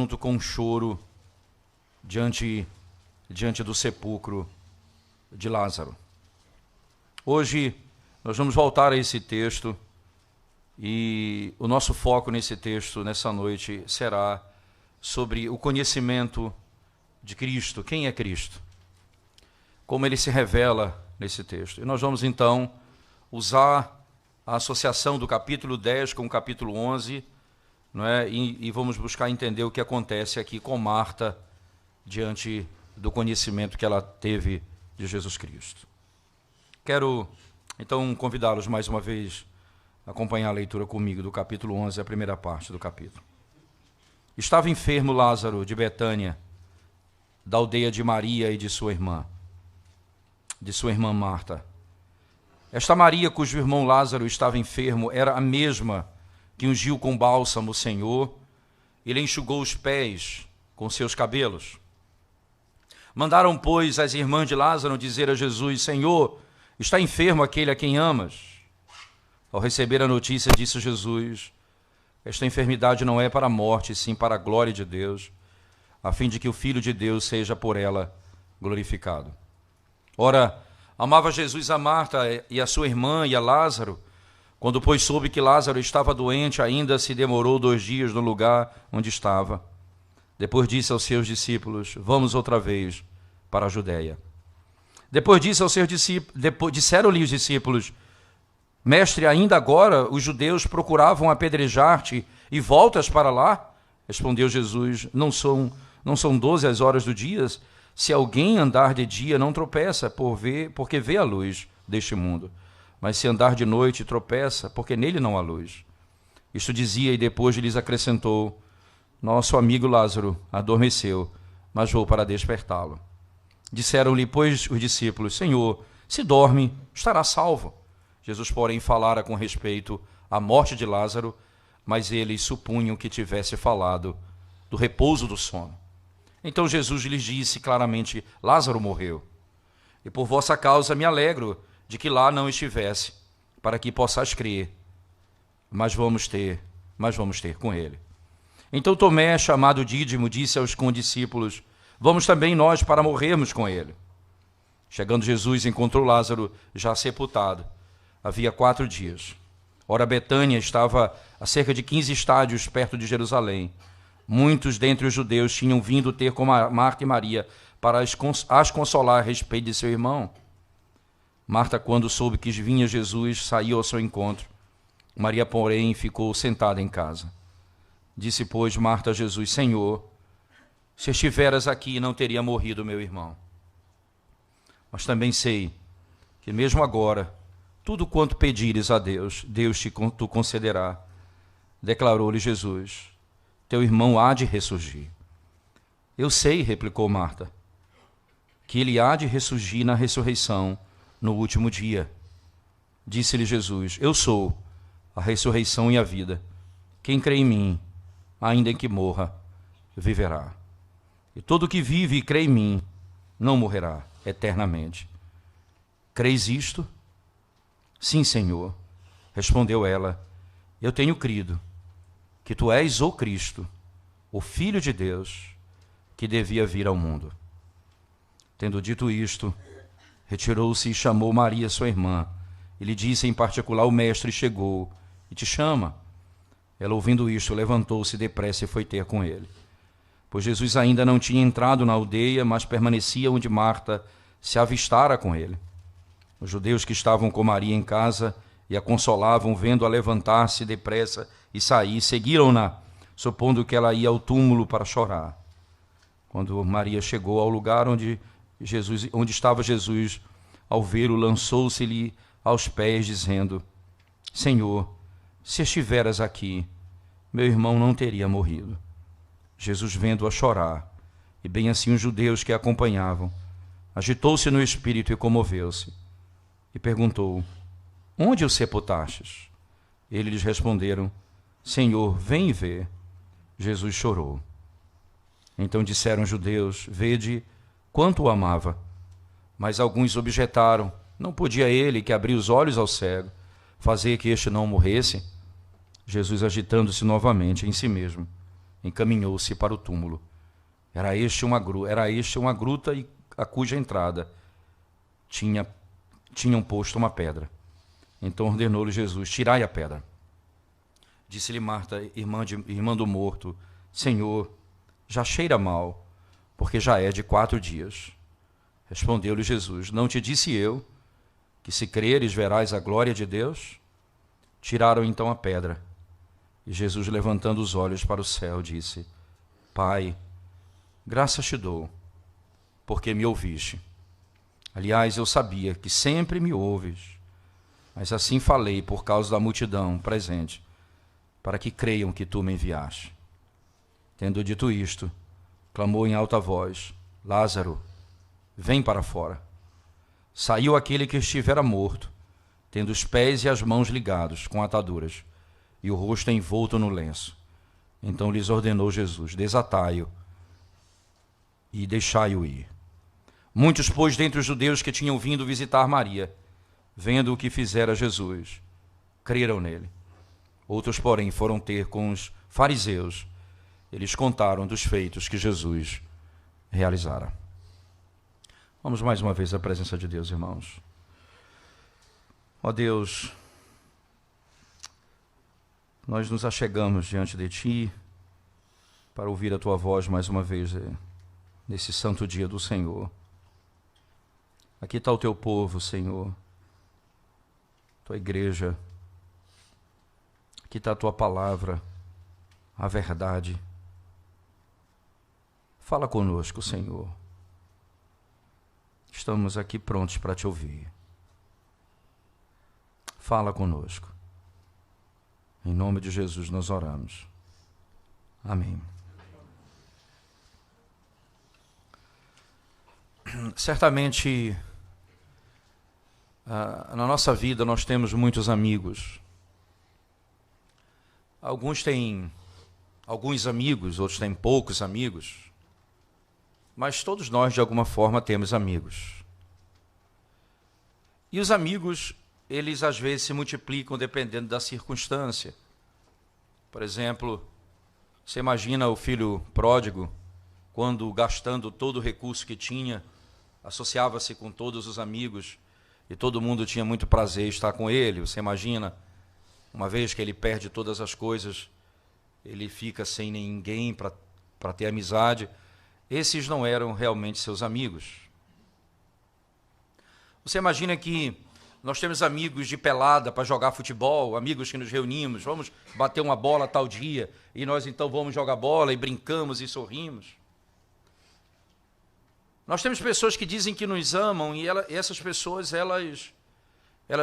junto com um choro diante do sepulcro de Lázaro. Hoje nós vamos voltar a esse texto e o nosso foco nesse texto, nessa noite, será sobre o conhecimento de Cristo. Quem é Cristo? Como ele se revela nesse texto. E nós vamos então usar a associação do capítulo 10 com o capítulo 11, não é? E vamos buscar entender o que acontece aqui com Marta diante do conhecimento que ela teve de Jesus Cristo. Quero então convidá-los mais uma vez a acompanhar a leitura comigo do capítulo 11, a primeira parte do capítulo. Estava enfermo Lázaro de Betânia, da aldeia de Maria e de sua irmã Marta. Esta Maria, cujo irmão Lázaro estava enfermo, era a mesma que ungiu com bálsamo o Senhor e lhe enxugou os pés com seus cabelos. Mandaram, pois, as irmãs de Lázaro dizer a Jesus: Senhor, está enfermo aquele a quem amas. Ao receber a notícia, disse Jesus: esta enfermidade não é para a morte, sim para a glória de Deus, a fim de que o Filho de Deus seja por ela glorificado. Ora, amava Jesus a Marta e a sua irmã e a Lázaro. Quando, pois, soube que Lázaro estava doente, ainda se demorou 2 dias no lugar onde estava. Depois disse aos seus discípulos: vamos outra vez para a Judéia. Depois disse aos seus discípulos, disseram-lhe os discípulos: Mestre, ainda agora os judeus procuravam apedrejar-te e voltas para lá? Respondeu Jesus: não são 12 as horas do dia? Se alguém andar de dia, não tropeça, porque vê a luz deste mundo. Mas se andar de noite, tropeça, porque nele não há luz. Isto dizia e depois lhes acrescentou: nosso amigo Lázaro adormeceu, mas vou para despertá-lo. Disseram-lhe, pois, os discípulos: Senhor, se dorme, estará salvo. Jesus, porém, falara com respeito à morte de Lázaro, mas eles supunham que tivesse falado do repouso do sono. Então Jesus lhes disse claramente: Lázaro morreu, e por vossa causa me alegro de que lá não estivesse, para que possais crer, mas vamos ter com ele. Então Tomé, chamado Dídimo, disse aos condiscípulos: vamos também nós para morrermos com ele. Chegando Jesus, encontrou Lázaro já sepultado. Havia 4 dias. Ora, Betânia estava a cerca de 15 estádios perto de Jerusalém. Muitos dentre os judeus tinham vindo ter com Marta e Maria para as consolar a respeito de seu irmão. Marta, quando soube que vinha Jesus, saiu ao seu encontro. Maria, porém, ficou sentada em casa. Disse, pois, Marta a Jesus: Senhor, se estiveras aqui, não teria morrido meu irmão. Mas também sei que mesmo agora, tudo quanto pedires a Deus, Deus te concederá. Declarou-lhe Jesus: teu irmão há de ressurgir. Eu sei, replicou Marta, que ele há de ressurgir na ressurreição no último dia. Disse-lhe Jesus: eu sou a ressurreição e a vida. Quem crê em mim, ainda que morra, viverá. E todo que vive e crê em mim, não morrerá eternamente. Creis isto? Sim, Senhor. Respondeu ela: eu tenho crido que tu és o Cristo, o Filho de Deus, que devia vir ao mundo. Tendo dito isto, retirou-se e chamou Maria, sua irmã, e lhe disse em particular: o mestre chegou e te chama. Ela, ouvindo isto, levantou-se depressa e foi ter com ele. Pois Jesus ainda não tinha entrado na aldeia, mas permanecia onde Marta se avistara com ele. Os judeus que estavam com Maria em casa e a consolavam, vendo-a levantar-se depressa e sair, seguiram-na, supondo que ela ia ao túmulo para chorar. Quando Maria chegou ao lugar onde estava Jesus, ao vê-lo, lançou-se-lhe aos pés, dizendo: Senhor, se estiveras aqui, meu irmão não teria morrido. Jesus, vendo-a chorar, e bem assim os judeus que a acompanhavam, agitou-se no espírito e comoveu-se, e perguntou: onde o sepultastes? Eles lhes responderam: Senhor, vem e vê. Jesus chorou. Então disseram os judeus: vede quanto o amava. Mas alguns objetaram: não podia ele, que abriu os olhos ao cego, fazer que este não morresse? Jesus, agitando-se novamente em si mesmo, encaminhou-se para o túmulo. Era este uma gruta a cuja entrada tinham posto uma pedra. Então ordenou-lhe Jesus: tirai a pedra. Disse-lhe Marta, irmã do morto: Senhor, já cheira mal, porque já é de 4 dias. Respondeu-lhe Jesus: não te disse eu que, se creres, verás a glória de Deus? Tiraram então a pedra. E Jesus, levantando os olhos para o céu, disse: Pai, graças te dou, porque me ouviste. Aliás, eu sabia que sempre me ouves, mas assim falei por causa da multidão presente, para que creiam que tu me enviaste. Tendo dito isto, clamou em alta voz: Lázaro, vem para fora. Saiu aquele que estivera morto, tendo os pés e as mãos ligados com ataduras, e o rosto envolto no lenço. Então lhes ordenou Jesus: desatai-o e deixai-o ir. Muitos, pois, dentre os judeus que tinham vindo visitar Maria, vendo o que fizera Jesus, creram nele. Outros, porém, foram ter com os fariseus. Eles contaram dos feitos que Jesus realizara. Vamos mais uma vez à presença de Deus, irmãos. Ó Deus, nós nos achegamos diante de Ti para ouvir a Tua voz mais uma vez nesse santo dia do Senhor. Aqui está o Teu povo, Senhor, Tua igreja. Aqui está a Tua palavra, a verdade. Fala conosco, Senhor. Estamos aqui prontos para Te ouvir. Fala conosco. Em nome de Jesus nós oramos. Amém. Certamente, na nossa vida nós temos muitos amigos. Alguns têm alguns amigos, outros têm poucos amigos. Mas todos nós, de alguma forma, temos amigos. E os amigos, eles às vezes se multiplicam dependendo da circunstância. Por exemplo, você imagina o filho pródigo, quando, gastando todo o recurso que tinha, associava-se com todos os amigos e todo mundo tinha muito prazer em estar com ele. Você imagina, uma vez que ele perde todas as coisas, ele fica sem ninguém para ter amizade. Esses não eram realmente seus amigos. Você imagina que nós temos amigos de pelada para jogar futebol, amigos que nos reunimos, vamos bater uma bola tal dia, e nós então vamos jogar bola e brincamos e sorrimos. Nós temos pessoas que dizem que nos amam, e essas pessoas elas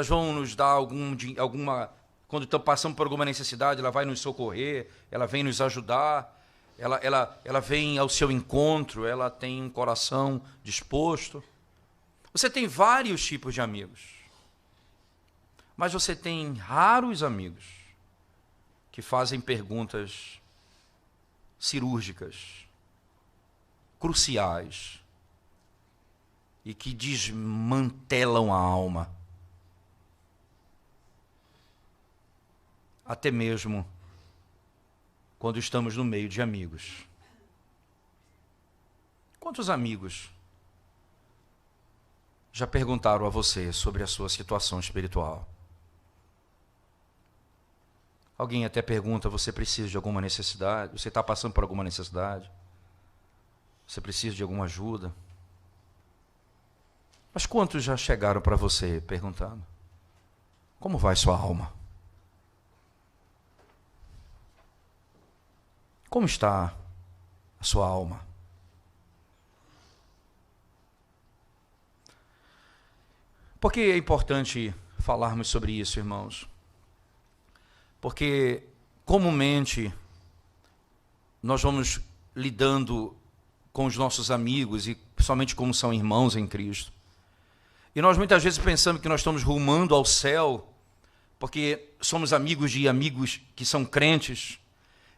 vão nos dar alguma... Quando estão passando por alguma necessidade, ela vai nos socorrer, ela vem nos ajudar. Ela vem ao seu encontro, ela tem um coração disposto. Você tem vários tipos de amigos, mas você tem raros amigos que fazem perguntas cirúrgicas, cruciais, e que desmantelam a alma. Até mesmo quando estamos no meio de amigos. Quantos amigos já perguntaram a você sobre a sua situação espiritual? Alguém até pergunta: você precisa de alguma necessidade? Você está passando por alguma necessidade? Você precisa de alguma ajuda? Mas quantos já chegaram para você perguntando: como vai sua alma? Como está a sua alma? Por que é importante falarmos sobre isso, irmãos? Porque, comumente, nós vamos lidando com os nossos amigos, e principalmente como são irmãos em Cristo. E nós muitas vezes pensamos que nós estamos rumando ao céu, porque somos amigos de amigos que são crentes.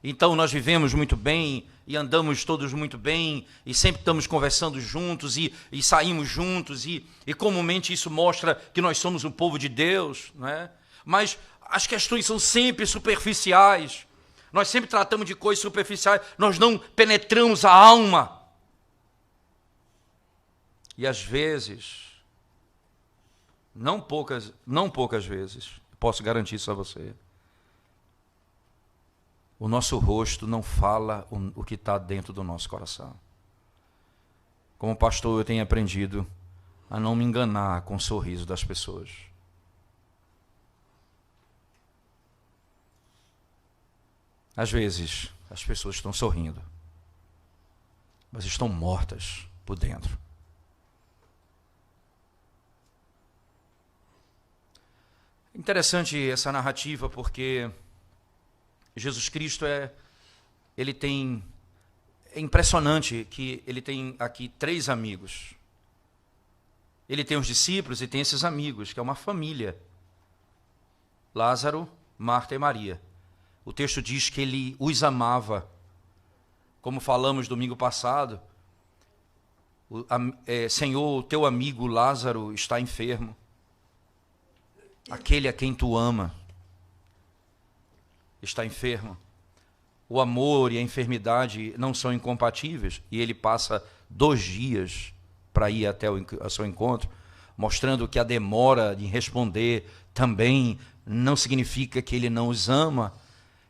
Então nós vivemos muito bem e andamos todos muito bem e sempre estamos conversando juntos e saímos juntos e comumente isso mostra que nós somos o povo de Deus, não é? Mas as questões são sempre superficiais. Nós sempre tratamos de coisas superficiais, nós não penetramos a alma. E às vezes, não poucas vezes, posso garantir isso a você, o nosso rosto não fala o que está dentro do nosso coração. Como pastor, eu tenho aprendido a não me enganar com o sorriso das pessoas. Às vezes, as pessoas estão sorrindo, mas estão mortas por dentro. Interessante essa narrativa, porque Jesus Cristo é impressionante que ele tem aqui 3 amigos. Ele tem os discípulos e tem esses amigos, que é uma família. Lázaro, Marta e Maria. O texto diz que ele os amava. Como falamos domingo passado, Senhor, o teu amigo Lázaro está enfermo. Aquele a quem tu ama está enfermo. O amor e a enfermidade não são incompatíveis, e ele passa 2 dias para ir até o seu encontro, mostrando que a demora de responder também não significa que ele não os ama.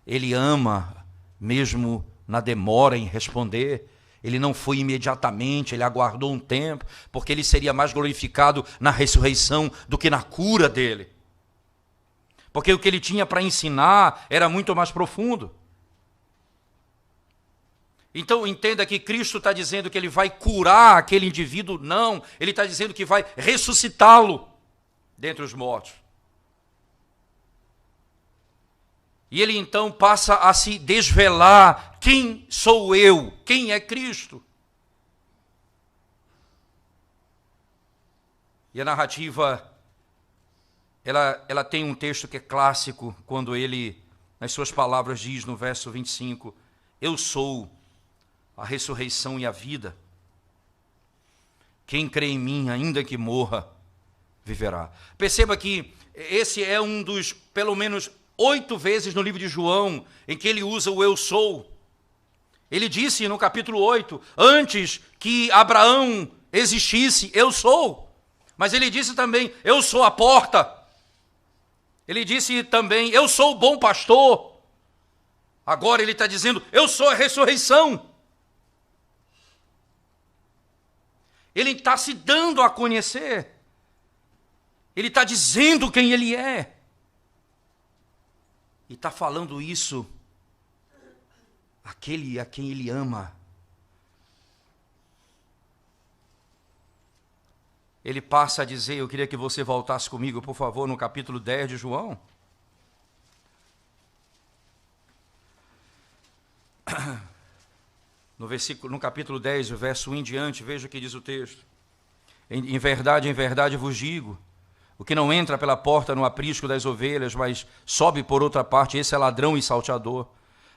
Ele ama mesmo na demora em responder. Ele não foi imediatamente, ele aguardou um tempo, porque ele seria mais glorificado na ressurreição do que na cura dele. Porque o que ele tinha para ensinar era muito mais profundo. Então entenda que Cristo está dizendo que ele vai curar aquele indivíduo, não. Ele está dizendo que vai ressuscitá-lo dentre os mortos. E ele então passa a se desvelar: quem sou eu? Quem é Cristo? E a narrativa, ela tem um texto que é clássico, quando ele, nas suas palavras, diz no verso 25, eu sou a ressurreição e a vida. Quem crê em mim, ainda que morra, viverá. Perceba que esse é um dos, pelo menos, 8 vezes no livro de João, em que ele usa o eu sou. Ele disse no capítulo 8, antes que Abraão existisse, eu sou. Mas ele disse também, eu sou a porta. Ele disse também, eu sou o bom pastor. Agora ele está dizendo, eu sou a ressurreição. Ele está se dando a conhecer. Ele está dizendo quem ele é. E está falando isso àquele a quem ele ama. Ele passa a dizer, eu queria que você voltasse comigo, por favor, no capítulo 10 de João. No capítulo 10, o verso 1 em diante, veja o que diz o texto. Em verdade vos digo, o que não entra pela porta no aprisco das ovelhas, mas sobe por outra parte, esse é ladrão e salteador.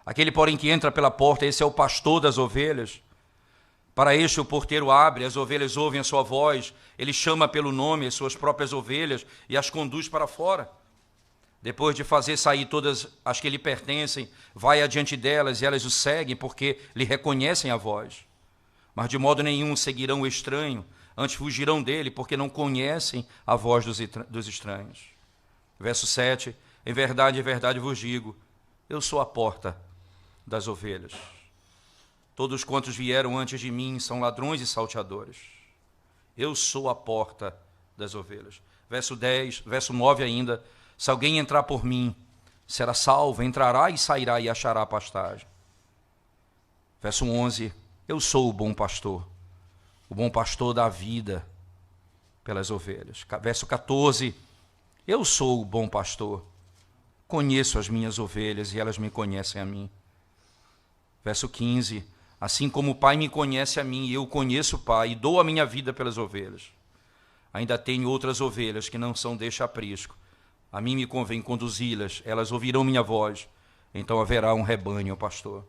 Aquele, porém, que entra pela porta, esse é o pastor das ovelhas. Para este o porteiro abre, as ovelhas ouvem a sua voz, ele chama pelo nome as suas próprias ovelhas e as conduz para fora. Depois de fazer sair todas as que lhe pertencem, vai adiante delas e elas o seguem porque lhe reconhecem a voz. Mas de modo nenhum seguirão o estranho, antes fugirão dele, porque não conhecem a voz dos estranhos. Verso 7, em verdade vos digo, eu sou a porta das ovelhas. Todos quantos vieram antes de mim são ladrões e salteadores. Eu sou a porta das ovelhas. Verso 10, verso 9 ainda, se alguém entrar por mim, será salvo, entrará e sairá e achará pastagem. Verso 11, eu sou o bom pastor dá vida pelas ovelhas. Verso 14, eu sou o bom pastor, conheço as minhas ovelhas e elas me conhecem a mim. Verso 15, assim como o Pai me conhece a mim, e eu conheço o Pai, e dou a minha vida pelas ovelhas. Ainda tenho outras ovelhas que não são deste aprisco. A mim me convém conduzi-las, elas ouvirão minha voz, então haverá um rebanho ao pastor.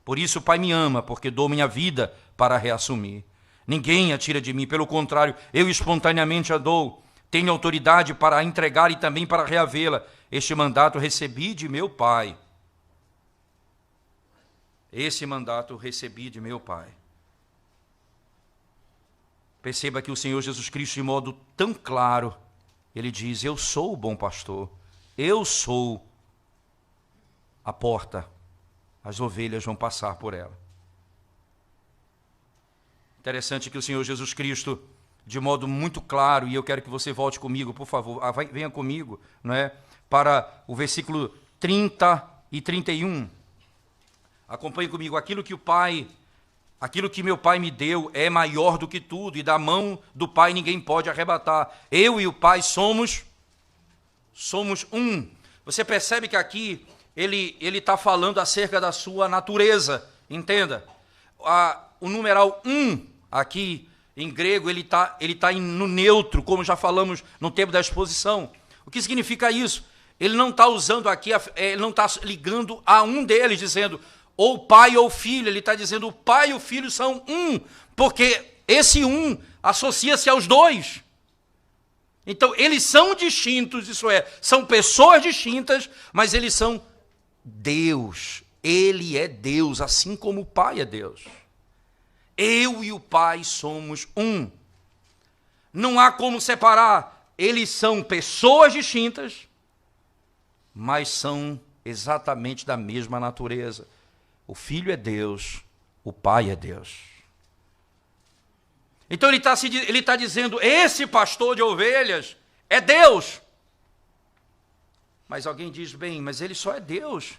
Por isso o Pai me ama, porque dou minha vida para reassumir. Ninguém a tira de mim, pelo contrário, eu espontaneamente a dou. Tenho autoridade para a entregar e também para reavê-la. Este mandato recebi de meu Pai. Esse mandato recebi de meu Pai. Perceba que o Senhor Jesus Cristo, de modo tão claro, ele diz: eu sou o bom pastor, eu sou a porta, as ovelhas vão passar por ela. Interessante que o Senhor Jesus Cristo, de modo muito claro, e eu quero que você volte comigo, por favor, venha comigo, não é? Para o versículo 30 e 31. Acompanhe comigo. Aquilo que meu Pai me deu é maior do que tudo, e da mão do Pai ninguém pode arrebatar. Eu e o Pai somos um. Você percebe que aqui ele está falando acerca da sua natureza, entenda. O numeral 1 aqui em grego, ele tá no neutro, como já falamos no tempo da exposição. O que significa isso? Ele não está usando aqui, ele não está ligando a um deles, dizendo ou pai ou filho. Ele está dizendo o pai e o filho são um, porque esse um associa-se aos dois. Então, eles são distintos, isso é, são pessoas distintas, mas eles são Deus. Ele é Deus, assim como o Pai é Deus. Eu e o Pai somos um. Não há como separar. Eles são pessoas distintas, mas são exatamente da mesma natureza. O Filho é Deus, o Pai é Deus. Então ele está dizendo, esse pastor de ovelhas é Deus. Mas alguém diz, bem, mas ele só é Deus.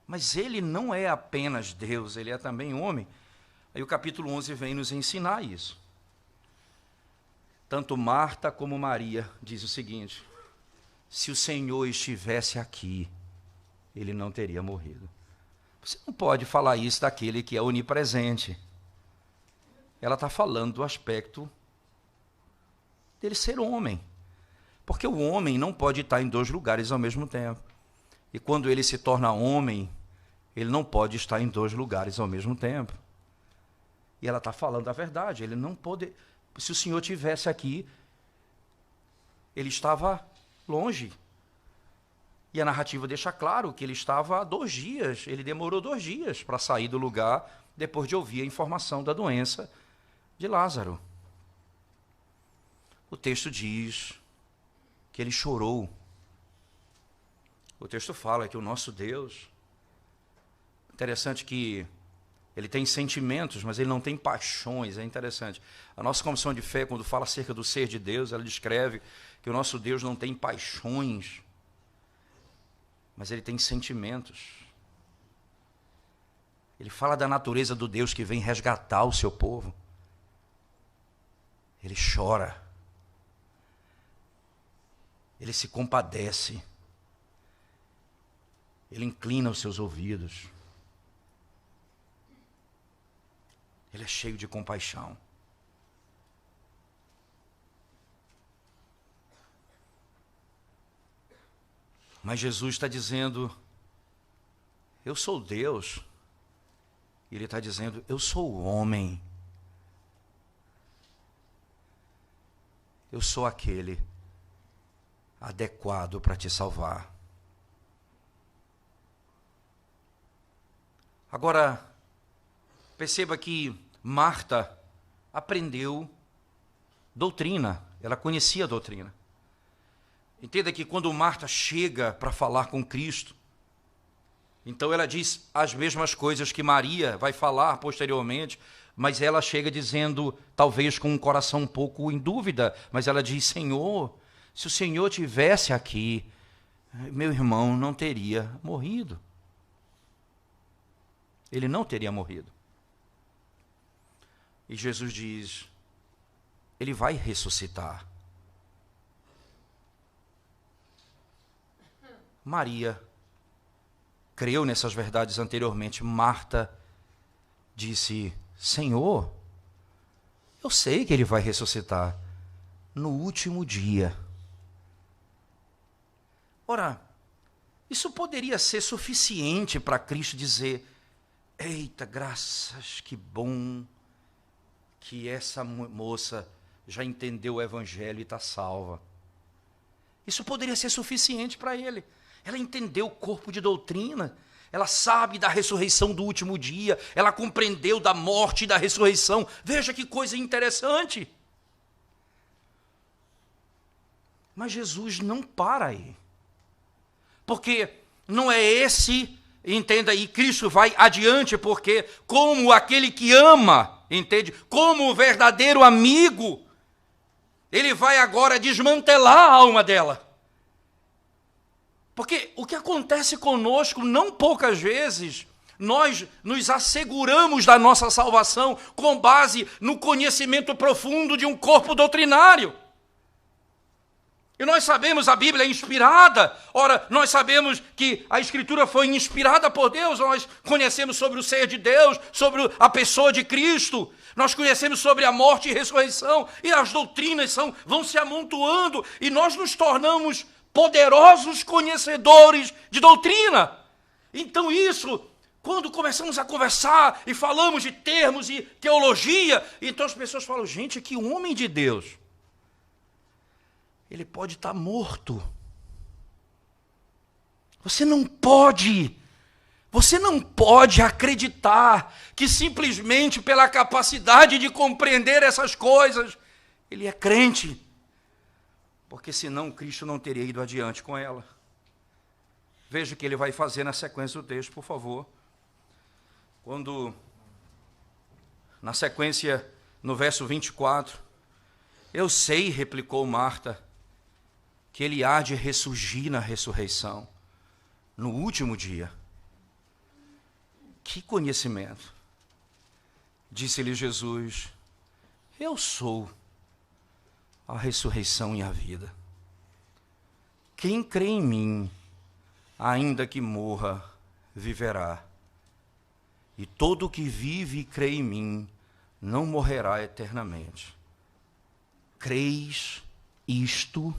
Mas ele não é apenas Deus, ele é também homem. Aí o capítulo 11 vem nos ensinar isso. Tanto Marta como Maria diz o seguinte: se o Senhor estivesse aqui, ele não teria morrido. Você não pode falar isso daquele que é onipresente. Ela está falando do aspecto dele ser homem. Porque o homem não pode estar em dois lugares ao mesmo tempo. E quando ele se torna homem, ele não pode estar em dois lugares ao mesmo tempo. E ela está falando a verdade. Ele não pode. Se o Senhor estivesse aqui, ele estava longe. E a narrativa deixa claro que ele estava há 2 dias. Ele demorou 2 dias para sair do lugar, depois de ouvir a informação da doença de Lázaro. O texto diz que ele chorou. O texto fala que o nosso Deus, interessante que ele tem sentimentos, mas ele não tem paixões, é interessante. A nossa confissão de fé, quando fala acerca do ser de Deus, ela descreve que o nosso Deus não tem paixões, mas ele tem sentimentos. Ele fala da natureza do Deus que vem resgatar o seu povo. Ele chora. Ele se compadece. Ele inclina os seus ouvidos. Ele é cheio de compaixão. Mas Jesus está dizendo, eu sou Deus. E ele está dizendo, eu sou o homem. Eu sou aquele adequado para te salvar. Agora, perceba que Marta aprendeu doutrina, ela conhecia a doutrina. Entenda que quando Marta chega para falar com Cristo, então ela diz as mesmas coisas que Maria vai falar posteriormente, mas ela chega dizendo, talvez com um coração um pouco em dúvida, mas ela diz, Senhor, se o Senhor tivesse aqui, meu irmão não teria morrido. Ele não teria morrido. E Jesus diz, ele vai ressuscitar. Maria creu nessas verdades anteriormente. Marta disse, Senhor, eu sei que ele vai ressuscitar no último dia. Ora, isso poderia ser suficiente para Cristo dizer, eita, graças, que bom que essa moça já entendeu o evangelho e está salva. Isso poderia ser suficiente para ele. Ela entendeu o corpo de doutrina, ela sabe da ressurreição do último dia, ela compreendeu da morte e da ressurreição. Veja que coisa interessante. Mas Jesus não para aí. Porque não é esse, entenda aí, Cristo vai adiante, porque como aquele que ama, entende? Como o verdadeiro amigo, ele vai agora desmantelar a alma dela. Porque o que acontece conosco, não poucas vezes, nós nos asseguramos da nossa salvação com base no conhecimento profundo de um corpo doutrinário. E nós sabemos, a Bíblia é inspirada. Ora, nós sabemos que a Escritura foi inspirada por Deus. Nós conhecemos sobre o ser de Deus, sobre a pessoa de Cristo. Nós conhecemos sobre a morte e ressurreição. E as doutrinas vão se amontoando. E nós nos tornamos poderosos conhecedores de doutrina. Então isso, quando começamos a conversar e falamos de termos e teologia, então as pessoas falam, gente, que homem de Deus, ele pode estar morto. Você não pode acreditar que simplesmente pela capacidade de compreender essas coisas, ele é crente. Porque senão Cristo não teria ido adiante com ela. Veja o que ele vai fazer na sequência do texto, por favor. Quando, na sequência, no verso 24, eu sei, replicou Marta, que ele há de ressurgir na ressurreição, no último dia. Que conhecimento! Disse-lhe Jesus, eu sou a ressurreição e a vida. Quem crê em mim, ainda que morra, viverá. E todo que vive e crê em mim, não morrerá eternamente. Creis isto?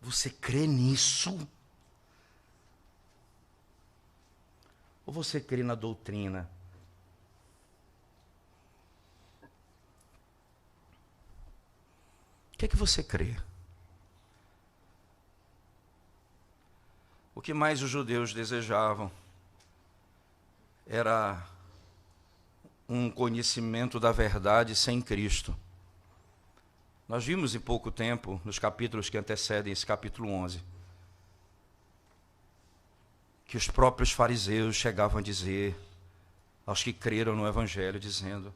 Você crê nisso? Ou você crê na doutrina? O que é que você crê? O que mais os judeus desejavam era um conhecimento da verdade sem Cristo. Nós vimos em pouco tempo, nos capítulos que antecedem esse capítulo 11, que os próprios fariseus chegavam a dizer aos que creram no Evangelho, dizendo,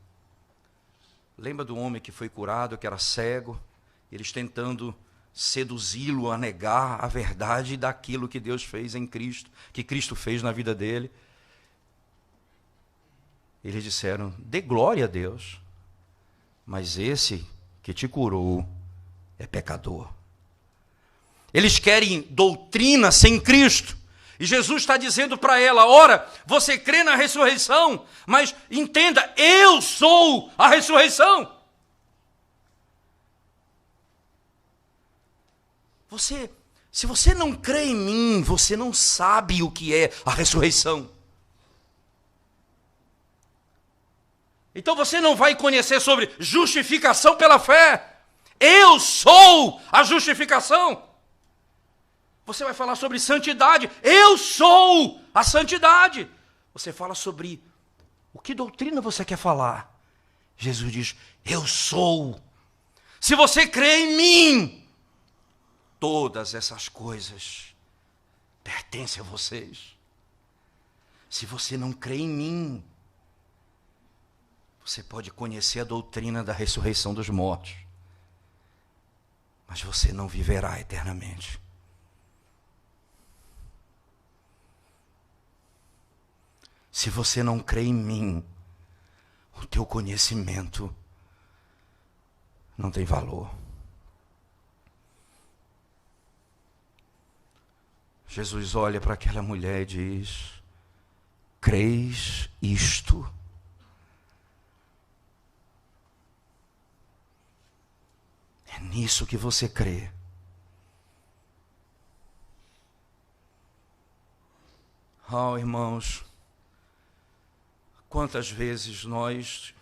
lembra do homem que foi curado, que era cego, eles tentando seduzi-lo a negar a verdade daquilo que Deus fez em Cristo, que Cristo fez na vida dele. Eles disseram, dê glória a Deus, mas esse que te curou é pecador. Eles querem doutrina sem Cristo. E Jesus está dizendo para ela, ora, você crê na ressurreição, mas entenda, eu sou a ressurreição. Se você não crê em mim, você não sabe o que é a ressurreição. Então você não vai conhecer sobre justificação pela fé. Eu sou a justificação. Você vai falar sobre santidade. Eu sou a santidade. Você fala sobre o que doutrina você quer falar. Jesus diz, eu sou. Se você crê em mim, todas essas coisas pertencem a vocês. Se você não crê em mim, você pode conhecer a doutrina da ressurreição dos mortos, mas você não viverá eternamente. Se você não crê em mim, o teu conhecimento não tem valor. Jesus olha para aquela mulher e diz, creis isto? É nisso que você crê. Oh, irmãos, quantas vezes nós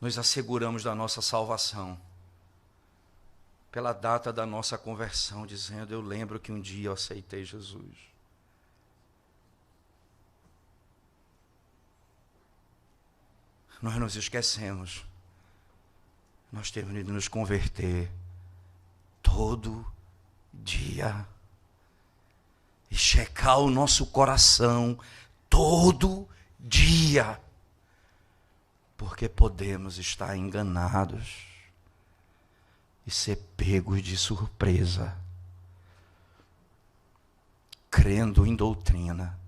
nos asseguramos da nossa salvação pela data da nossa conversão, dizendo: eu lembro que um dia eu aceitei Jesus. Nós nos esquecemos. Nós temos de nos converter todo dia e checar o nosso coração todo dia, porque podemos estar enganados e ser pegos de surpresa, crendo em doutrina,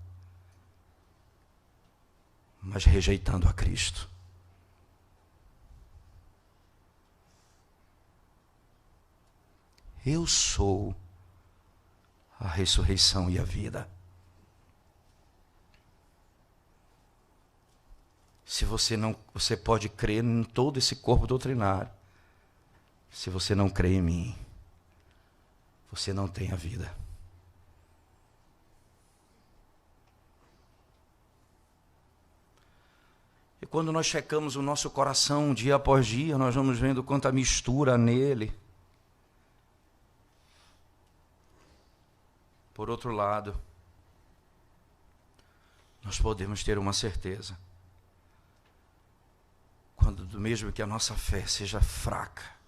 mas rejeitando a Cristo. Eu sou a ressurreição e a vida. Se você não, você pode crer em todo esse corpo doutrinário. Se você não crê em mim, você não tem a vida. E quando nós checamos o nosso coração dia após dia, nós vamos vendo quanta mistura nele. Por outro lado, nós podemos ter uma certeza. Quando mesmo que a nossa fé seja fraca,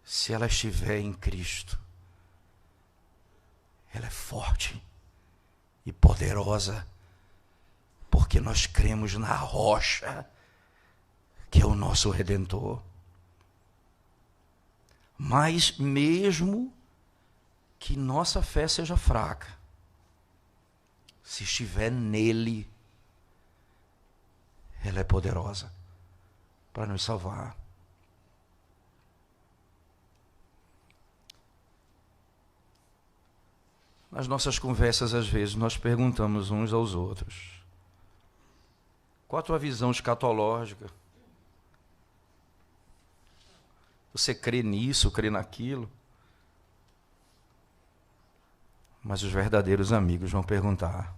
se ela estiver em Cristo, ela é forte e poderosa, porque nós cremos na rocha, que é o nosso Redentor. Mas mesmo que nossa fé seja fraca, se estiver nele, ela é poderosa para nos salvar. Nas nossas conversas, às vezes, nós perguntamos uns aos outros: qual a tua visão escatológica? Você crê nisso, crê naquilo? Mas os verdadeiros amigos vão perguntar: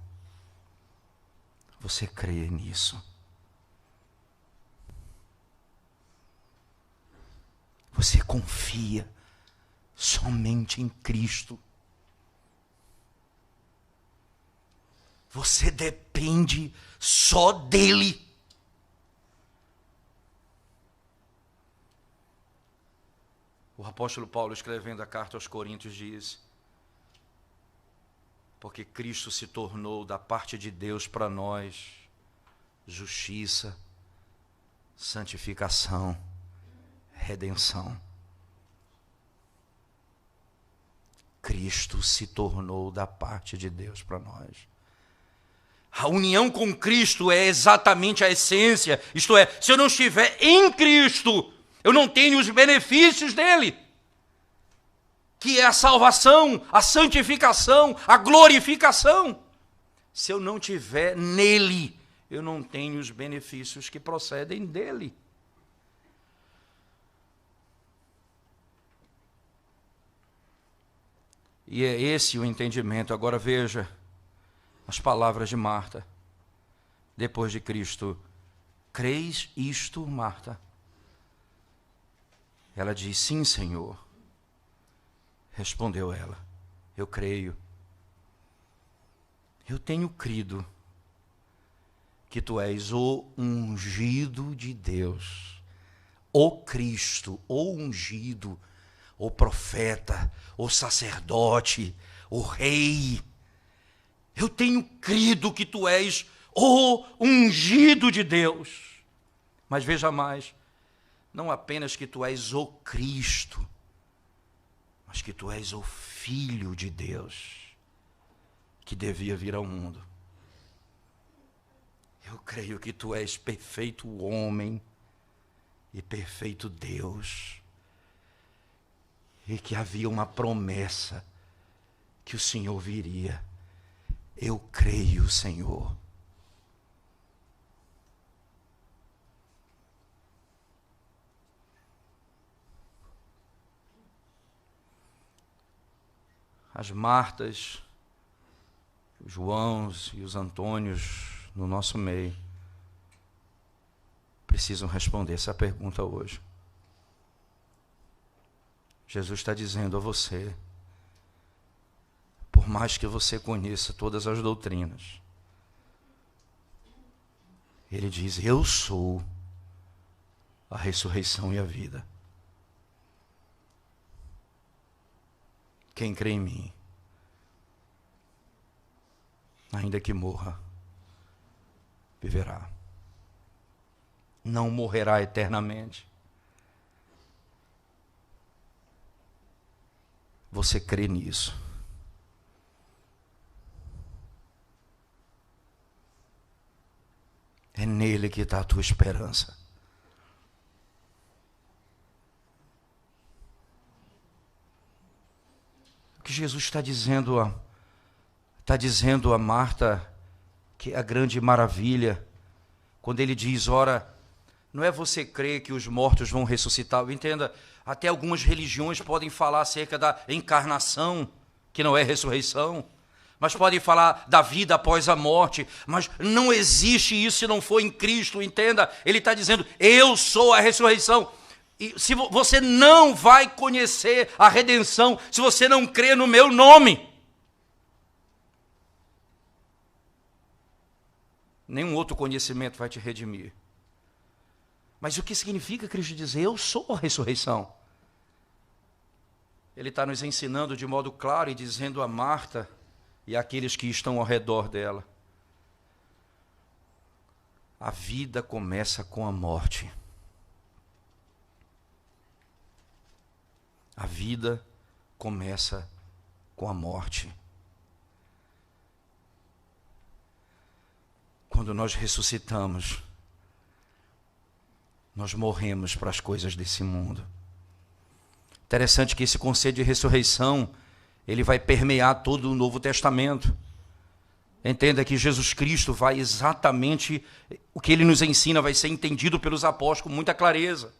você crê nisso? Você confia somente em Cristo? Você depende só dele? O apóstolo Paulo, escrevendo a carta aos Coríntios, diz: porque Cristo se tornou da parte de Deus para nós justiça, santificação, redenção. Cristo se tornou da parte de Deus para nós. A união com Cristo é exatamente a essência, isto é, se eu não estiver em Cristo, eu não tenho os benefícios dele, que é a salvação, a santificação, a glorificação. Se eu não estiver nele, eu não tenho os benefícios que procedem dele. E é esse o entendimento. Agora veja as palavras de Marta, depois de Cristo: crês isto, Marta? Ela diz: sim, Senhor. Respondeu ela: eu creio. Eu tenho crido que tu és o ungido de Deus, o Cristo, o ungido, o profeta, o sacerdote, o rei. Eu tenho crido que tu és o ungido de Deus. Mas veja mais, não apenas que tu és o Cristo, mas que tu és o Filho de Deus, que devia vir ao mundo. Eu creio que tu és perfeito homem e perfeito Deus, e que havia uma promessa que o Senhor viria. Eu creio, Senhor. As Martas Joãos e os Antônios no nosso meio precisam responder essa pergunta hoje. Jesus está dizendo a você, por mais que você conheça todas as doutrinas, Ele diz: eu sou a ressurreição e a vida. Quem crê em mim, ainda que morra, viverá. Não morrerá eternamente. Você crê nisso? É nele que está a tua esperança. O que Jesus está dizendo a Marta, que é a grande maravilha, quando ele diz: ora, não é você crer que os mortos vão ressuscitar. Entenda, até algumas religiões podem falar acerca da encarnação, que não é ressurreição, mas podem falar da vida após a morte, mas não existe isso se não for em Cristo. Entenda, ele está dizendo: eu sou a ressurreição. E se você não vai conhecer a redenção se você não crê no meu nome. Nenhum outro conhecimento vai te redimir. Mas o que significa Cristo dizer: eu sou a ressurreição? Ele está nos ensinando de modo claro e dizendo a Marta e àqueles que estão ao redor dela: a vida começa com a morte. A vida começa com a morte. Quando nós ressuscitamos, nós morremos para as coisas desse mundo. Interessante que esse conceito de ressurreição, ele vai permear todo o Novo Testamento. Entenda que Jesus Cristo vai exatamente, o que ele nos ensina vai ser entendido pelos apóstolos com muita clareza.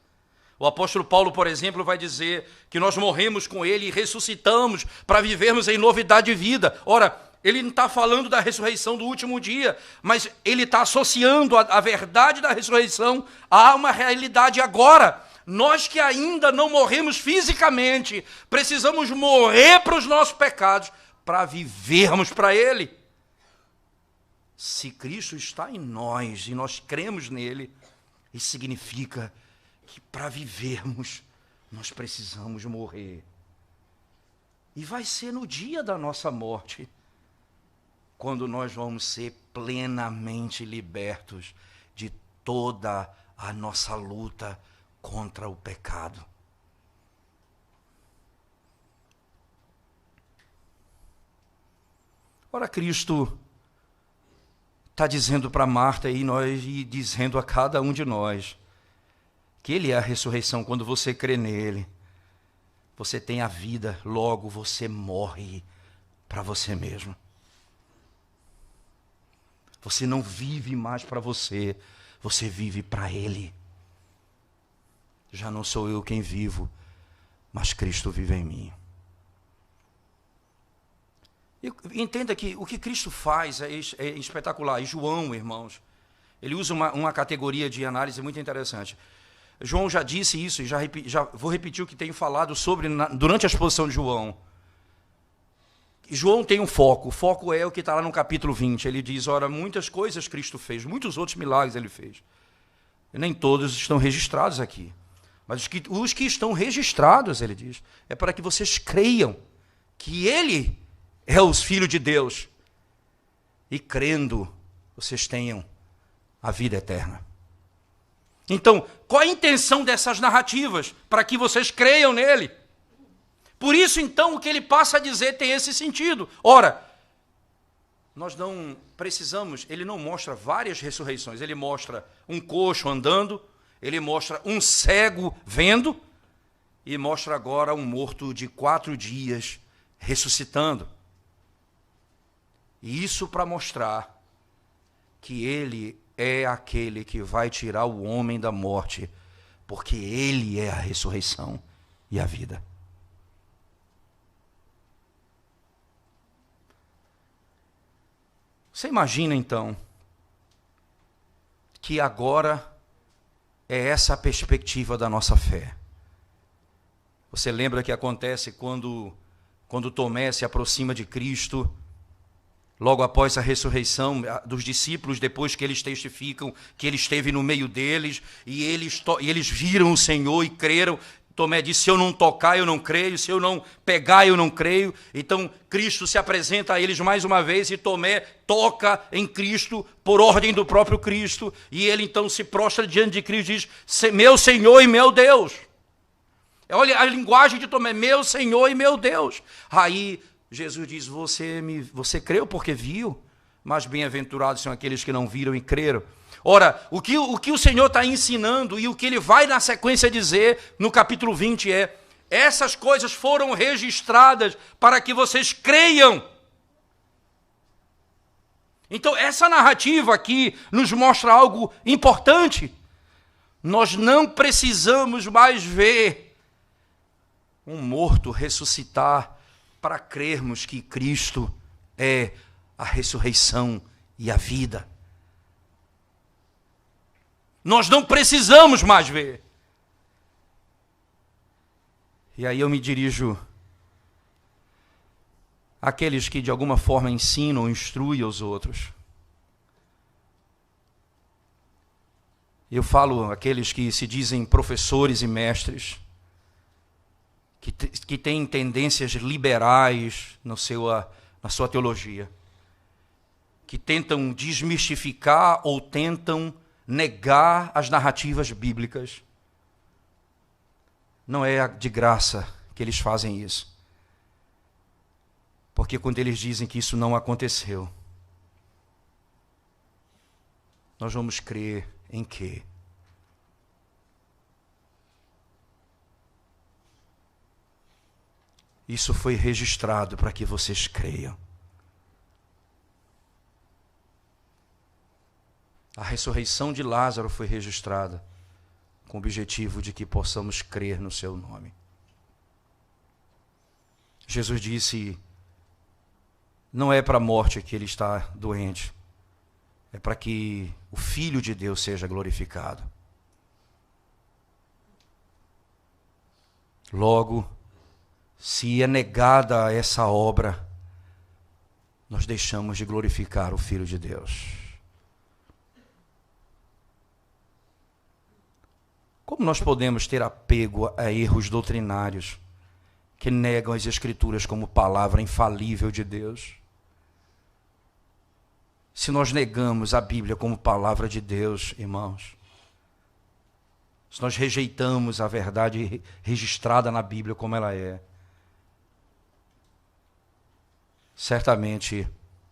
O apóstolo Paulo, por exemplo, vai dizer que nós morremos com ele e ressuscitamos para vivermos em novidade de vida. Ora, ele não está falando da ressurreição do último dia, mas ele está associando a verdade da ressurreição a uma realidade agora. Nós que ainda não morremos fisicamente, precisamos morrer para os nossos pecados para vivermos para ele. Se Cristo está em nós e nós cremos nele, isso significa que para vivermos, nós precisamos morrer. E vai ser no dia da nossa morte, quando nós vamos ser plenamente libertos de toda a nossa luta contra o pecado. Ora, Cristo está dizendo para Marta e dizendo a cada um de nós que Ele é a ressurreição. Quando você crê nele, você tem a vida, logo você morre para você mesmo. Você não vive mais para você, você vive para Ele. Já não sou eu quem vivo, mas Cristo vive em mim. E entenda que o que Cristo faz é espetacular. E João, irmãos, ele usa uma categoria de análise muito interessante. João já disse isso, e já vou repetir o que tenho falado sobre durante a exposição de João. João tem um foco, o foco é o que está lá no capítulo 20. Ele diz: ora, muitas coisas Cristo fez, muitos outros milagres ele fez. E nem todos estão registrados aqui. Mas os que estão registrados, ele diz, é para que vocês creiam que Ele é o Filho de Deus. E crendo, vocês tenham a vida eterna. Então, qual a intenção dessas narrativas? Para que vocês creiam nele. Por isso, então, o que ele passa a dizer tem esse sentido. Ora, nós não precisamos, ele não mostra várias ressurreições, ele mostra um coxo andando, ele mostra um cego vendo, e mostra agora um morto de 4 dias ressuscitando. E isso para mostrar que ele é aquele que vai tirar o homem da morte, porque ele é a ressurreição e a vida. Você imagina então que agora é essa a perspectiva da nossa fé. Você lembra que acontece quando Tomé se aproxima de Cristo, logo após a ressurreição dos discípulos, depois que eles testificam que ele esteve no meio deles, e eles viram o Senhor e creram. Tomé disse: se eu não tocar, eu não creio, se eu não pegar, eu não creio. Então Cristo se apresenta a eles mais uma vez, e Tomé toca em Cristo por ordem do próprio Cristo, e ele então se prostra diante de Cristo e diz: meu Senhor e meu Deus. Olha a linguagem de Tomé: meu Senhor e meu Deus. Aí Jesus diz: você creu porque viu, mas bem-aventurados são aqueles que não viram e creram. Ora, o que o Senhor está ensinando, e o que ele vai na sequência dizer no capítulo 20 é: essas coisas foram registradas para que vocês creiam. Então essa narrativa aqui nos mostra algo importante. Nós não precisamos mais ver um morto ressuscitar para crermos que Cristo é a ressurreição e a vida. Nós não precisamos mais ver. E aí eu me dirijo àqueles que de alguma forma ensinam, instruem os outros. Eu falo àqueles que se dizem professores e mestres, que têm tendências liberais na sua teologia, que tentam desmistificar ou tentam negar as narrativas bíblicas. Não é de graça que eles fazem isso. Porque quando eles dizem que isso não aconteceu, nós vamos crer em quê? Isso foi registrado para que vocês creiam. A ressurreição de Lázaro foi registrada com o objetivo de que possamos crer no seu nome. Jesus disse: não é para a morte que ele está doente, é para que o Filho de Deus seja glorificado. Logo, se é negada essa obra, nós deixamos de glorificar o Filho de Deus. Como nós podemos ter apego a erros doutrinários que negam as Escrituras como palavra infalível de Deus? Se nós negamos a Bíblia como palavra de Deus, irmãos, se nós rejeitamos a verdade registrada na Bíblia como ela é, certamente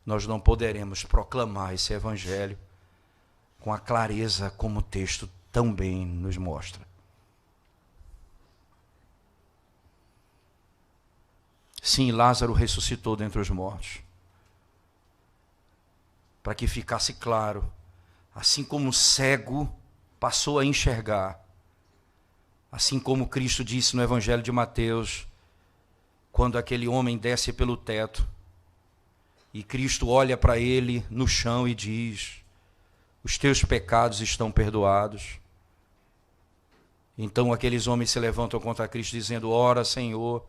nós não poderemos proclamar esse Evangelho com a clareza como o texto também nos mostra. Sim, Lázaro ressuscitou dentre os mortos, para que ficasse claro, assim como o cego passou a enxergar, assim como Cristo disse no Evangelho de Mateus, quando aquele homem desce pelo teto, e Cristo olha para ele no chão e diz: os teus pecados estão perdoados. Então aqueles homens se levantam contra Cristo dizendo: ora, Senhor,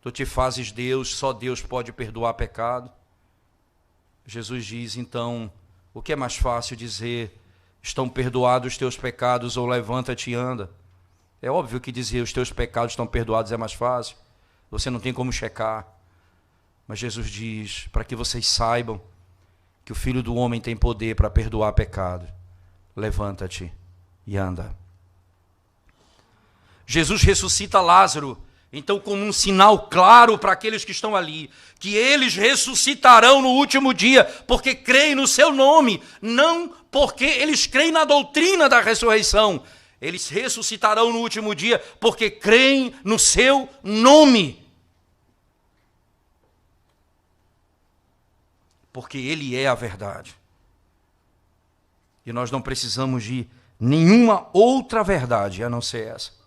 tu te fazes Deus, só Deus pode perdoar pecado. Jesus diz: então, o que é mais fácil dizer: estão perdoados os teus pecados, ou levanta-te e anda? É óbvio que dizer os teus pecados estão perdoados é mais fácil, você não tem como checar. Mas Jesus diz, para que vocês saibam que o Filho do Homem tem poder para perdoar pecado, levanta-te e anda. Jesus ressuscita Lázaro, então, como um sinal claro para aqueles que estão ali, que eles ressuscitarão no último dia, porque creem no seu nome, não porque eles creem na doutrina da ressurreição. Eles ressuscitarão no último dia porque creem no seu nome. Porque ele é a verdade. E nós não precisamos de nenhuma outra verdade a não ser essa.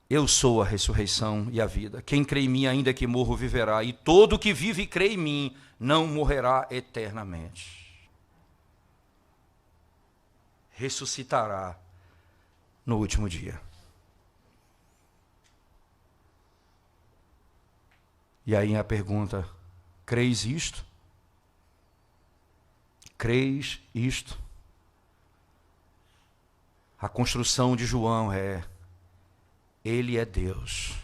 Eu sou a ressurreição e a vida. Quem crê em mim, ainda que morra, viverá. E todo que vive e crê em mim, não morrerá eternamente. Ressuscitará no último dia. E aí a pergunta: creis isto? Creis isto? A construção de João é: Ele é Deus.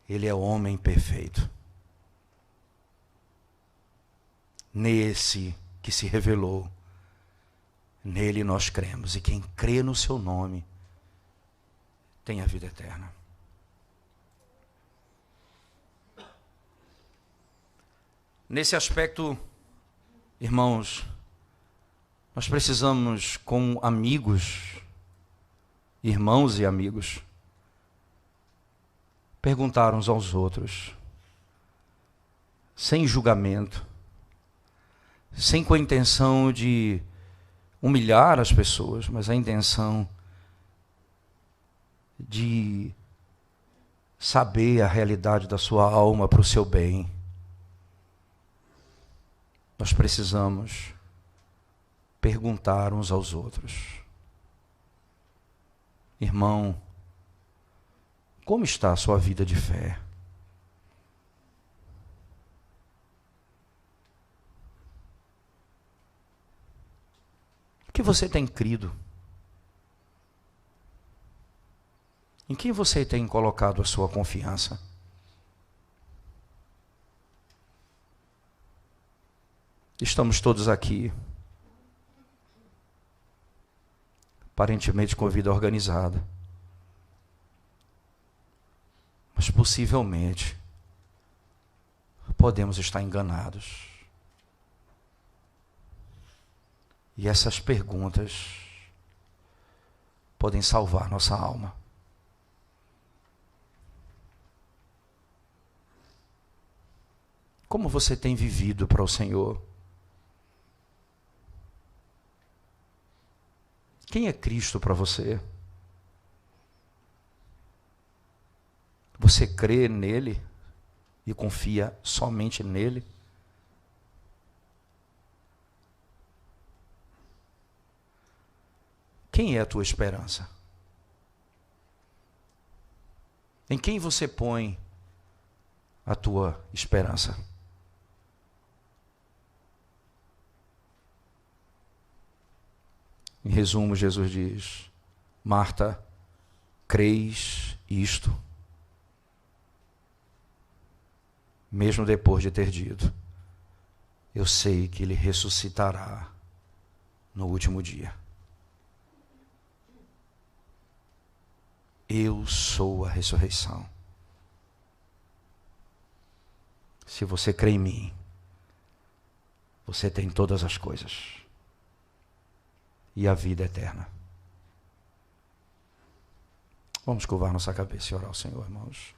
Ele é homem perfeito. Nesse que se revelou, nele nós cremos. E quem crê no seu nome tem a vida eterna. Nesse aspecto, irmãos, nós precisamos, como amigos, irmãos e amigos, perguntar uns aos outros, sem julgamento, sem com a intenção de humilhar as pessoas, mas a intenção de saber a realidade da sua alma para o seu bem. Nós precisamos perguntar uns aos outros: irmão, como está a sua vida de fé? O que você tem crido? Em quem você tem colocado a sua confiança? Estamos todos aqui, aparentemente com vida organizada, mas possivelmente podemos estar enganados. E essas perguntas podem salvar nossa alma. Como você tem vivido para o Senhor? Quem é Cristo para você? Você crê nele e confia somente nele? Quem é a tua esperança? Em quem você põe a tua esperança? Em resumo, Jesus diz: Marta, creis isto? Mesmo depois de ter dito: eu sei que ele ressuscitará no último dia. Eu sou a ressurreição. Se você crê em mim, você tem todas as coisas e a vida eterna. Vamos curvar nossa cabeça e orar ao Senhor, irmãos.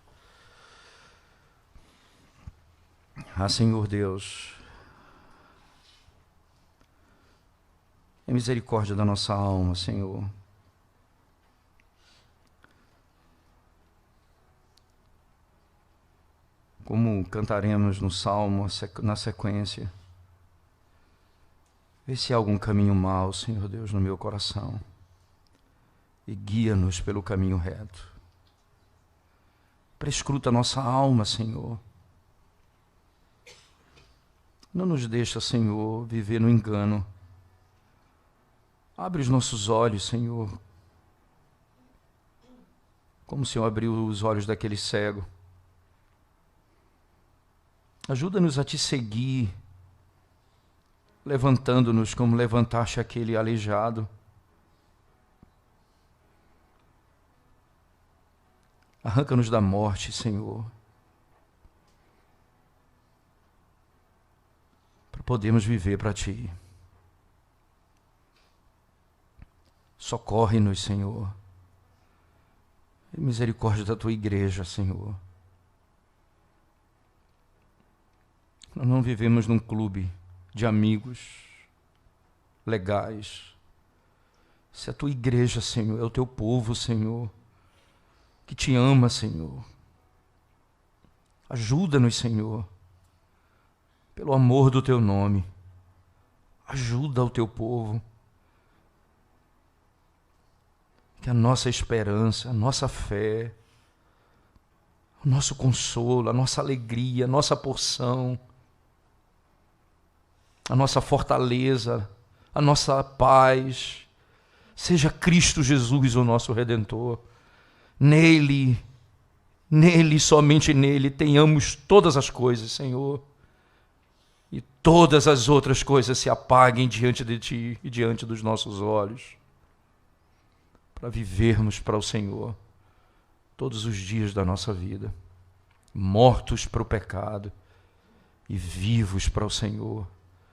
Ah, Senhor Deus, tem misericórdia da nossa alma, Senhor. Como cantaremos no Salmo, na sequência. Vê se há algum caminho mau, Senhor Deus, no meu coração. E guia-nos pelo caminho reto. Prescruta nossa alma, Senhor. Não nos deixa, Senhor, viver no engano. Abre os nossos olhos, Senhor. Como o Senhor abriu os olhos daquele cego. Ajuda-nos a te seguir, levantando-nos como levantaste aquele aleijado. Arranca-nos da morte, Senhor, para podermos viver para Ti. Socorre-nos, Senhor. Tem misericórdia da Tua igreja, Senhor. Nós não vivemos num clube de amigos legais. Se a Tua igreja, Senhor, é o Teu povo, Senhor, que te ama, Senhor. Ajuda-nos, Senhor, pelo amor do teu nome. Ajuda o teu povo. Que a nossa esperança, a nossa fé, o nosso consolo, a nossa alegria, a nossa porção, a nossa fortaleza, a nossa paz, seja Cristo Jesus, o nosso Redentor. Nele, somente nele, tenhamos todas as coisas, Senhor. E todas as outras coisas se apaguem diante de Ti e diante dos nossos olhos, para vivermos para o Senhor todos os dias da nossa vida, mortos para o pecado e vivos para o Senhor.